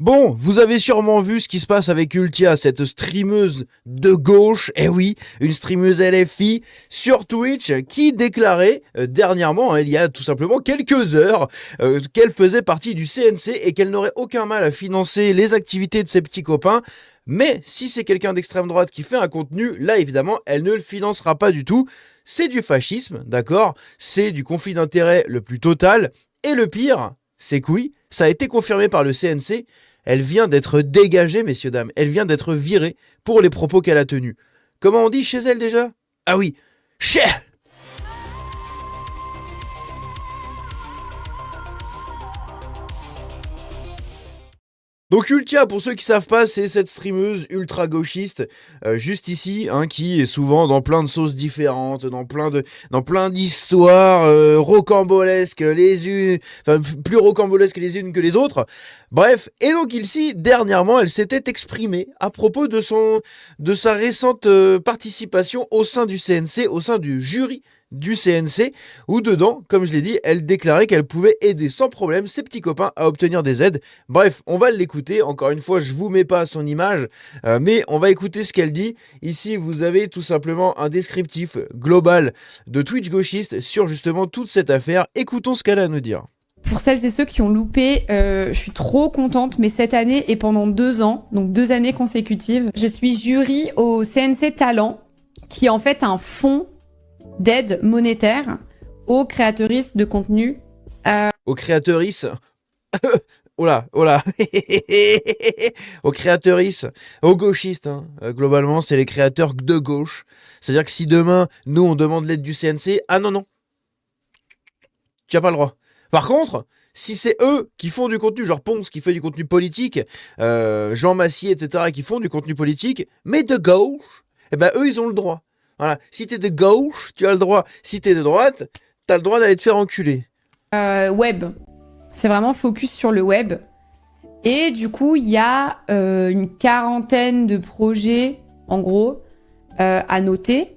Bon, vous avez sûrement vu ce qui se passe avec Ultia, cette streameuse de gauche, eh oui, une streameuse LFI sur Twitch qui déclarait dernièrement, il y a tout simplement quelques heures, qu'elle faisait partie du CNC et qu'elle n'aurait aucun mal à financer les activités de ses petits copains. Mais si c'est quelqu'un d'extrême droite qui fait un contenu, là évidemment, elle ne le financera pas du tout. C'est du fascisme, d'accord? C'est du conflit d'intérêts le plus total. Et le pire, c'est que oui, ça a été confirmé par le CNC. Elle vient d'être dégagée, messieurs, dames. Elle vient d'être virée pour les propos qu'elle a tenus. Comment on dit chez elle déjà? Ah oui, chè. Donc Ultia, pour ceux qui savent pas, c'est cette streameuse ultra gauchiste, juste ici, qui est souvent dans plein de sauces différentes, dans plein d'histoires rocambolesques les unes, enfin plus rocambolesques les unes que les autres. Bref, et donc ici, dernièrement, elle s'était exprimée à propos de sa récente participation au sein du CNC, au sein du jury du CNC, où dedans, comme je l'ai dit, elle déclarait qu'elle pouvait aider sans problème ses petits copains à obtenir des aides. Bref, on va l'écouter. Encore une fois, je vous mets pas son image, mais on va écouter ce qu'elle dit. Ici, vous avez tout simplement un descriptif global de Twitch gauchiste sur justement toute cette affaire. Écoutons ce qu'elle a à nous dire. Pour celles et ceux qui ont loupé, je suis trop contente, mais cette année et pendant 2 ans, donc 2 années consécutives, je suis jury au CNC Talent, qui est en fait un fonds d'aide monétaire aux créatrices de contenu. Aux créatrices oh là aux créatrices, aux gauchistes, globalement, c'est les créateurs de gauche. C'est-à-dire que si demain, nous, on demande l'aide du CNC, ah non, tu n'as pas le droit. Par contre, si c'est eux qui font du contenu, genre Ponce qui fait du contenu politique, Jean Massier, etc., qui font du contenu politique, mais de gauche, eh ben eux, ils ont le droit. Voilà. Si t'es de gauche, tu as le droit. Si t'es de droite, t'as le droit d'aller te faire enculer. Web. C'est vraiment focus sur le web. Et du coup, il y a une quarantaine de projets, en gros, à noter.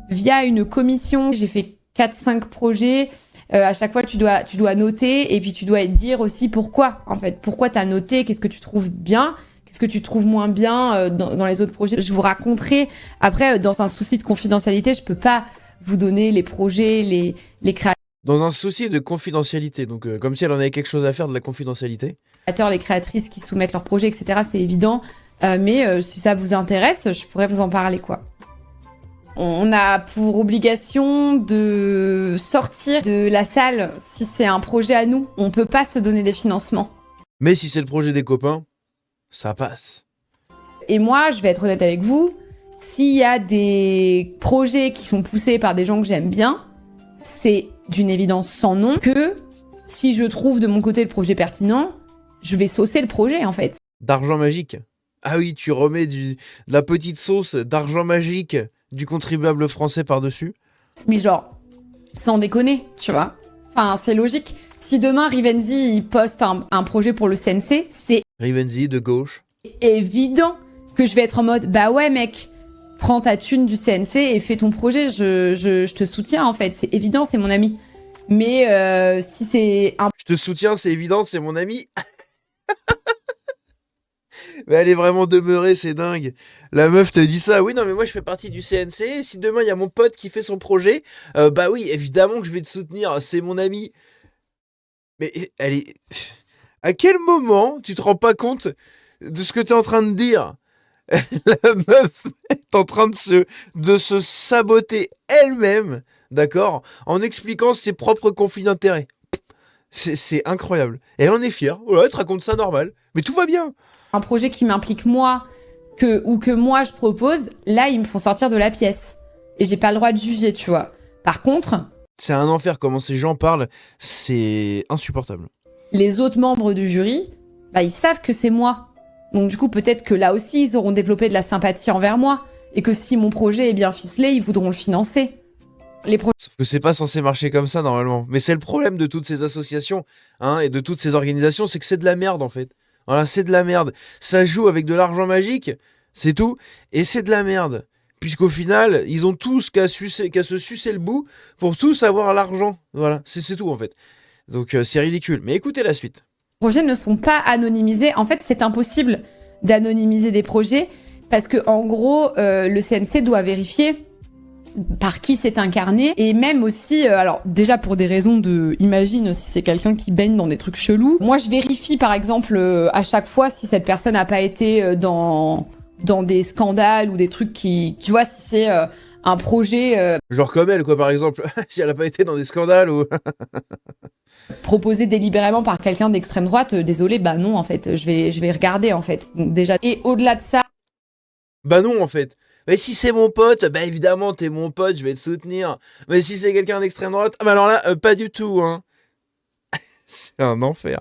Via une commission, j'ai fait 4-5 projets. À chaque fois, tu dois noter et puis tu dois dire aussi pourquoi, en fait. Pourquoi t'as noté, qu'est-ce que tu trouves bien, qu'est-ce que tu trouves moins bien dans les autres projets. Je vous raconterai. Après, dans un souci de confidentialité, je peux pas vous donner les projets, les créateurs. Dans un souci de confidentialité, donc comme si elle en avait quelque chose à faire de la confidentialité. Les créatrices qui soumettent leurs projets, etc., c'est évident. Mais si ça vous intéresse, je pourrais vous en parler, quoi. On a pour obligation de sortir de la salle si c'est un projet à nous. On peut pas se donner des financements. Mais si c'est le projet des copains, ça passe. Et moi, je vais être honnête avec vous, s'il y a des projets qui sont poussés par des gens que j'aime bien, c'est d'une évidence sans nom que si je trouve de mon côté le projet pertinent, je vais saucer le projet, en fait. D'argent magique. Ah oui, tu remets de la petite sauce d'argent magique du contribuable français par-dessus. Mais genre, sans déconner, tu vois. Enfin, c'est logique. Si demain, Rivenzi, il poste un projet pour le CNC, c'est Rivenzi, de gauche. évident que je vais être en mode, bah ouais, mec, prends ta thune du CNC et fais ton projet, je te soutiens, en fait. C'est évident, c'est mon ami. Mais si c'est un... Je te soutiens, c'est évident, c'est mon ami. Mais elle est vraiment demeurée, c'est dingue. La meuf te dit ça. Oui, non, mais moi, je fais partie du CNC. Et si demain, il y a mon pote qui fait son projet, bah oui, évidemment que je vais te soutenir. C'est mon ami. Mais elle est... À quel moment tu te rends pas compte de ce que tu es en train de dire? La meuf est en train de se saboter elle-même, d'accord, en expliquant ses propres conflits d'intérêts. C'est incroyable. Et elle en est fière. Voilà, elle te raconte ça normal. Mais tout va bien. Un projet qui m'implique moi, ou que moi je propose, là, ils me font sortir de la pièce. Et j'ai pas le droit de juger, tu vois. Par contre... C'est un enfer comment ces gens parlent. C'est insupportable. Les autres membres du jury, bah, ils savent que c'est moi. Donc du coup, peut-être que là aussi, ils auront développé de la sympathie envers moi. Et que si mon projet est bien ficelé, ils voudront le financer. Sauf que c'est pas censé marcher comme ça, normalement. Mais c'est le problème de toutes ces associations et de toutes ces organisations, c'est que c'est de la merde, en fait. Voilà, c'est de la merde. Ça joue avec de l'argent magique, c'est tout. Et c'est de la merde. Puisqu'au final, ils ont tous qu'à se sucer le bout pour tous avoir l'argent. Voilà, c'est tout, en fait. Donc c'est ridicule. Mais écoutez la suite. projets ne sont pas anonymisés. En fait, c'est impossible d'anonymiser des projets parce que, en gros, le CNC doit vérifier par qui c'est incarné et même aussi, alors déjà pour des raisons de, imagine si c'est quelqu'un qui baigne dans des trucs chelous. Moi, je vérifie par exemple à chaque fois si cette personne n'a pas été dans des scandales ou des trucs qui, tu vois, si c'est un projet Genre comme elle, quoi, par exemple. Si elle a pas été dans des scandales ou... proposé délibérément par quelqu'un d'extrême droite, désolé, bah non, en fait, je vais regarder, en fait. Donc, déjà. Et au-delà de ça... Bah non, en fait. Mais si c'est mon pote, bah évidemment, t'es mon pote, je vais te soutenir. Mais si c'est quelqu'un d'extrême droite, bah alors là, pas du tout, hein. C'est un enfer.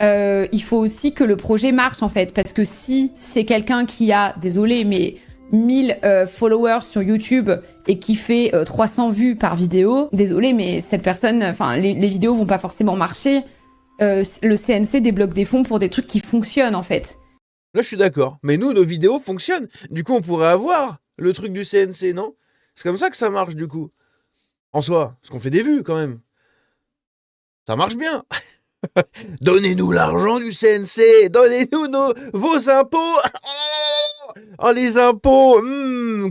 il faut aussi que le projet marche, en fait. Parce que si c'est quelqu'un qui a, désolé, mais 1000 followers sur YouTube et qui fait 300 vues par vidéo, désolé, mais cette personne, enfin, les vidéos vont pas forcément marcher. Le CNC débloque des fonds pour des trucs qui fonctionnent, en fait. Là, je suis d'accord. Mais nous, nos vidéos fonctionnent. Du coup, on pourrait avoir le truc du CNC, non? C'est comme ça que ça marche, du coup. En soi, parce qu'on fait des vues, quand même. Ça marche bien. Donnez-nous l'argent du CNC. Donnez-nous vos impôts. Oh, les impôts.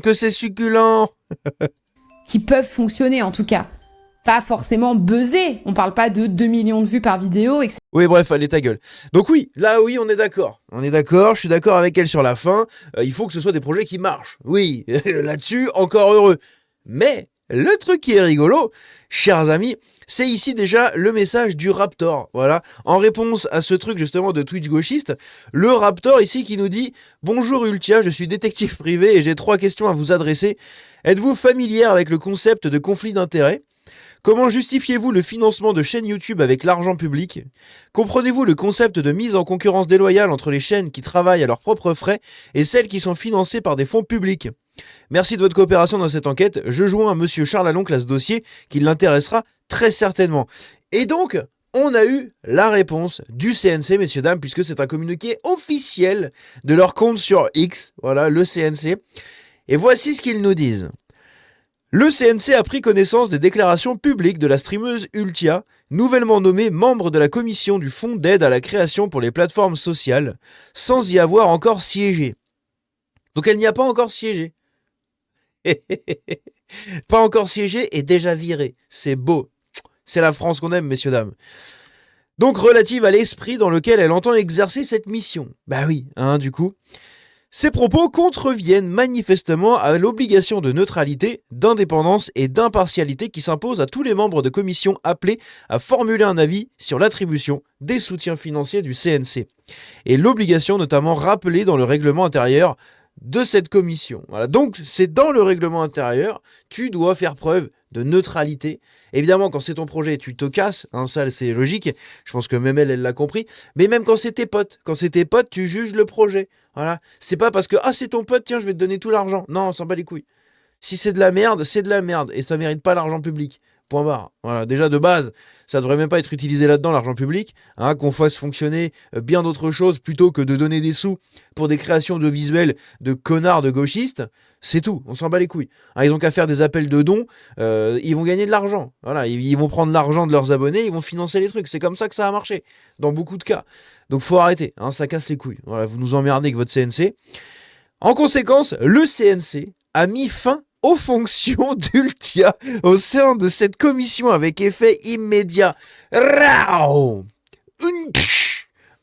Que c'est succulent. Qui peuvent fonctionner, en tout cas. Pas forcément buzzer. On parle pas de 2 millions de vues par vidéo, etc. Oui, bref, allez, ta gueule. Donc oui, là, oui, on est d'accord. On est d'accord, je suis d'accord avec elle sur la fin. Il faut que ce soit des projets qui marchent. Oui, là-dessus, encore heureux. Mais le truc qui est rigolo, chers amis, c'est ici déjà le message du Raptor. Voilà, en réponse à ce truc justement de Twitch gauchiste, le Raptor ici qui nous dit « Bonjour Ultia, je suis détective privé et j'ai 3 questions à vous adresser. Êtes-vous familière avec le concept de conflit d'intérêts ? Comment justifiez-vous le financement de chaînes YouTube avec l'argent public ? Comprenez-vous le concept de mise en concurrence déloyale entre les chaînes qui travaillent à leurs propres frais et celles qui sont financées par des fonds publics ? Merci de votre coopération dans cette enquête. Je joins à monsieur Charles Aloncle à ce dossier qui l'intéressera très certainement. » Et donc, on a eu la réponse du CNC, messieurs, dames, puisque c'est un communiqué officiel de leur compte sur X, voilà, le CNC. Et voici ce qu'ils nous disent. Le CNC a pris connaissance des déclarations publiques de la streameuse Ultia, nouvellement nommée membre de la commission du Fonds d'aide à la création pour les plateformes sociales, sans y avoir encore siégé. Donc elle n'y a pas encore siégé. Pas encore siégé et déjà virée. C'est beau. C'est la France qu'on aime, messieurs, dames. Donc relative à l'esprit dans lequel elle entend exercer cette mission. Bah oui, hein, du coup... Ces propos contreviennent manifestement à l'obligation de neutralité, d'indépendance et d'impartialité qui s'impose à tous les membres de commission appelés à formuler un avis sur l'attribution des soutiens financiers du CNC. Et l'obligation notamment rappelée dans le règlement intérieur de cette commission. Voilà. Donc c'est dans le règlement intérieur, tu dois faire preuve de neutralité. Évidemment, quand c'est ton projet, tu te casses, hein, ça c'est logique, je pense que même elle l'a compris, mais même quand c'est tes potes, tu juges le projet. Voilà. C'est pas parce que, ah c'est ton pote, tiens, je vais te donner tout l'argent. Non, on s'en bat les couilles. Si c'est de la merde, c'est de la merde, et ça mérite pas l'argent public. Point barre. Voilà, déjà de base, ça devrait même pas être utilisé là-dedans, l'argent public, hein, qu'on fasse fonctionner bien d'autres choses plutôt que de donner des sous pour des créations de visuels de connards de gauchistes. C'est tout, on s'en bat les couilles. Hein, ils ont qu'à faire des appels de dons, ils vont gagner de l'argent. Voilà, ils vont prendre l'argent de leurs abonnés, ils vont financer les trucs. C'est comme ça que ça a marché, dans beaucoup de cas. Donc faut arrêter, hein, ça casse les couilles. Voilà, vous nous emmerdez avec votre CNC. En conséquence, le CNC a mis fin aux fonctions d'Ultia au sein de cette commission avec effet immédiat.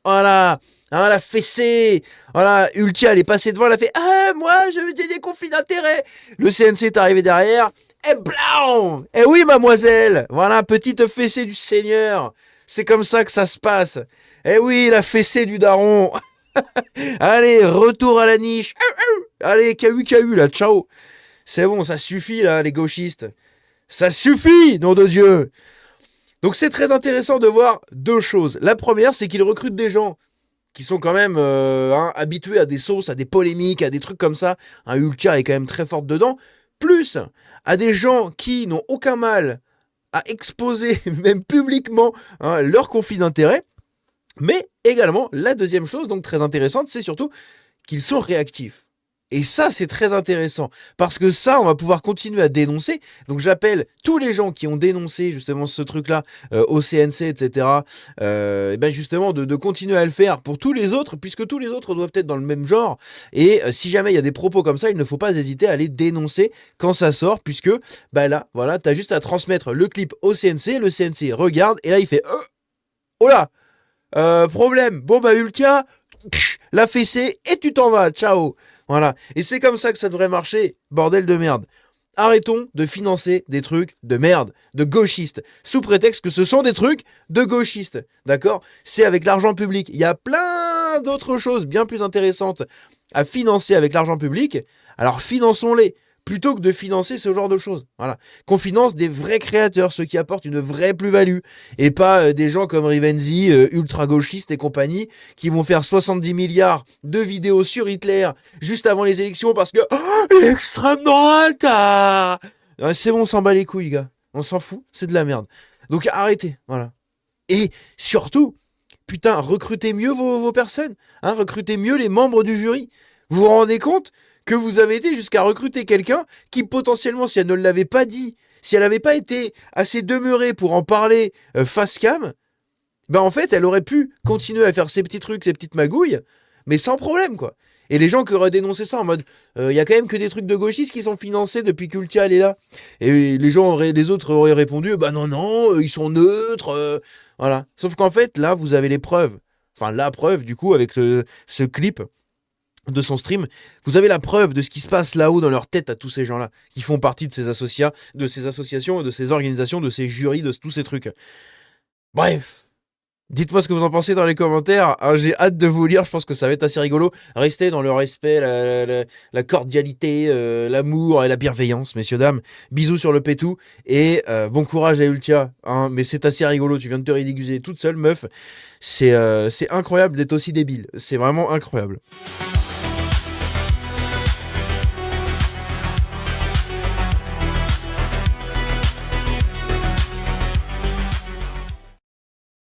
Voilà, hein, la fessée. Voilà, Ultia, elle est passée devant, elle a fait « Ah, moi, je veux des conflits d'intérêts !» Le CNC est arrivé derrière. Et blanc. Eh oui, mademoiselle. Voilà, petite fessée du Seigneur. C'est comme ça que ça se passe. Eh oui, la fessée du daron. Allez, retour à la niche. Allez, KU, là, ciao. C'est bon, ça suffit, là, les gauchistes. Ça suffit, nom de Dieu. Donc c'est très intéressant de voir 2 choses. La première, c'est qu'ils recrutent des gens qui sont quand même habitués à des sauces, à des polémiques, à des trucs comme ça. Ultia est quand même très forte dedans. Plus à des gens qui n'ont aucun mal à exposer, même publiquement, leur conflit d'intérêts. Mais également, la deuxième chose, donc très intéressante, c'est surtout qu'ils sont réactifs. Et ça, c'est très intéressant, parce que ça, on va pouvoir continuer à dénoncer. Donc j'appelle tous les gens qui ont dénoncé justement ce truc-là au CNC, etc., et ben justement de continuer à le faire pour tous les autres, puisque tous les autres doivent être dans le même genre. Et si jamais il y a des propos comme ça, il ne faut pas hésiter à les dénoncer quand ça sort, puisque bah là, voilà, t'as juste à transmettre le clip au CNC, le CNC regarde, et là il fait oh là, problème, bon bah Ultia, la fessée, et tu t'en vas, ciao. Voilà. Et c'est comme ça que ça devrait marcher, bordel de merde. Arrêtons de financer des trucs de merde, de gauchistes, sous prétexte que ce sont des trucs de gauchistes. D'accord ? C'est avec l'argent public. Il y a plein d'autres choses bien plus intéressantes à financer avec l'argent public. Alors finançons-les, plutôt que de financer ce genre de choses. Voilà. Qu'on finance des vrais créateurs, ceux qui apportent une vraie plus-value, et pas des gens comme Rivenzi, ultra-gauchistes et compagnie, qui vont faire 70 milliards de vidéos sur Hitler juste avant les élections parce que l'extrême droite c'est bon, on s'en bat les couilles, gars. On s'en fout, c'est de la merde. Donc arrêtez, voilà. Et surtout, putain, recrutez mieux vos personnes. Hein, recrutez mieux les membres du jury. Vous vous rendez compte que vous avez été jusqu'à recruter quelqu'un qui potentiellement, si elle ne l'avait pas dit, si elle n'avait pas été assez demeurée pour en parler face cam, ben en fait, elle aurait pu continuer à faire ses petits trucs, ses petites magouilles, mais sans problème, quoi. Et les gens qui auraient dénoncé ça en mode, il y a quand même que des trucs de gauchistes qui sont financés depuis qu'Ultia elle est là. Et les autres auraient répondu, bah non, non, ils sont neutres, voilà. Sauf qu'en fait, là, vous avez les preuves. Enfin, la preuve, du coup, avec ce clip de son stream, vous avez la preuve de ce qui se passe là-haut dans leur tête à tous ces gens-là, qui font partie de ces associations, de ces organisations, de ces jurys, de tous ces trucs. Bref. Dites-moi ce que vous en pensez dans les commentaires. Hein, j'ai hâte de vous lire. Je pense que ça va être assez rigolo. Restez dans le respect, la cordialité, l'amour et la bienveillance, messieurs, dames. Bisous sur le pétou. Et bon courage à Ultia. Hein, mais c'est assez rigolo. Tu viens de te ridiculiser toute seule, meuf. C'est incroyable d'être aussi débile. C'est vraiment incroyable.